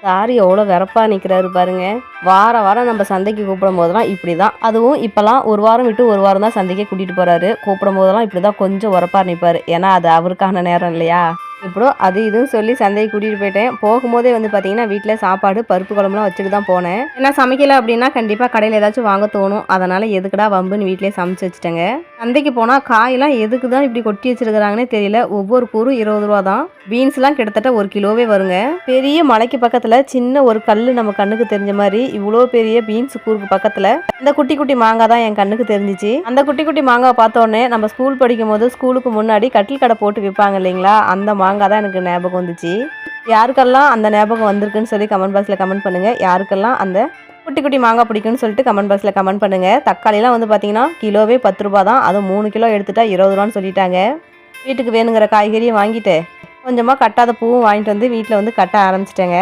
Sir எவ்வளோ வெறப்பா நிற்கிறாரு பாருங்க. வாரம் நம்ம சந்தைக்கு கூப்பிடும் போதெல்லாம் இப்படி தான். அதுவும் இப்போலாம் ஒரு வாரம் விட்டு ஒரு வாரம் தான் சந்தைக்கே கூட்டிகிட்டு போகிறாரு. கூப்பிடும் போதெல்லாம் இப்படி தான் கொஞ்சம் உரப்பா நிற்பார். ஏன்னா அது அவருக்கான நேரம் இல்லையா. இப்போ அது இதுன்னு சொல்லி சந்தைக்கு கூட்டிகிட்டு போயிட்டேன். போகும்போதே வந்து பார்த்தீங்கன்னா வீட்டில் சாப்பாடு பருப்பு குழம்புலாம் வச்சுட்டு தான் போனேன். ஏன்னா சமைக்கல அப்படின்னா கண்டிப்பாக கடையில் ஏதாச்சும் வாங்க தோணும். அதனால் எதுக்குடா வம்புன்னு வீட்டிலே சமைச்சு வச்சுட்டேங்க. சந்தைக்கு போனால் காயெல்லாம் எதுக்கு தான் இப்படி கொட்டி வச்சிருக்கிறாங்கன்னே தெரியல. ஒவ்வொரு கூறும் 20 ரூபா தான். பீன்ஸ்லாம் கிட்டத்தட்ட 1 கிலோவே வருங்க. பெரிய மலைக்கு பக்கத்தில் சின்ன ஒரு கல் நம்ம கண்ணுக்கு தெரிஞ்ச மாதிரி இவ்வளோ பெரிய பீன்ஸ் கூறுக்கு பக்கத்தில் இந்த குட்டி குட்டி மாங்காய் தான் என் கண்ணுக்கு தெரிஞ்சிச்சு. அந்த குட்டி குட்டி மாங்காய் பார்த்தோன்னே நம்ம ஸ்கூல் படிக்கும் போது ஸ்கூலுக்கு முன்னாடி கட்டில் கடை போட்டு விற்பாங்க இல்லைங்களா, அந்த மாங்காய் தான் எனக்கு ஞாபகம் வந்துச்சு. யாருக்கெல்லாம் அந்த ஞாபகம் வந்திருக்குன்னு சொல்லி கமெண்ட் பாக்ஸில் கமெண்ட் பண்ணுங்கள். யாருக்கெல்லாம் அந்த குட்டி குட்டி மாங்காய் பிடிக்கும்னு சொல்லிட்டு கமெண்ட் பாக்ஸில் கமெண்ட் பண்ணுங்கள். தக்காளிலாம் வந்து பார்த்தீங்கன்னா கிலோவே 10 ரூபா தான். அதுவும் 3 கிலோ எடுத்துட்டா 20 ரூபான்னு சொல்லிட்டாங்க. வீட்டுக்கு வேணுங்கிற காய்கறியும் வாங்கிட்டு கொஞ்சமாக கட்டாத பூவும் வாங்கிட்டு வந்து வீட்டில் வந்து கட்ட ஆரம்பிச்சிட்டேங்க.